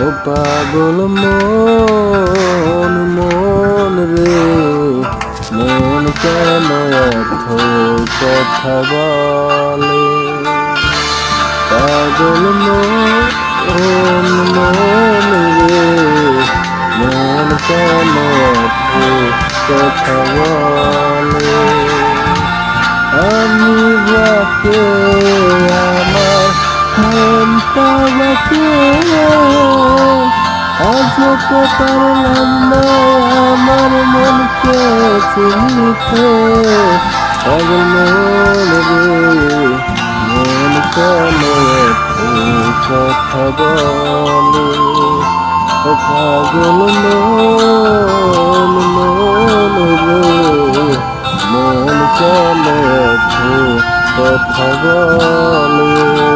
ও পাগল মন মন রে, মন কেন এত কথা বলে? পাগল মন মন রে, মন কেন এত কথা বলে? আমি বাকে আমার মনটা বাকে আজ তো পারলাম না আমার মনকে চিনিতে। পাগল মন রে, মন কেন এত কথা বলে? ও পাগল মন মন রে, মন কেন এত কথা বলে?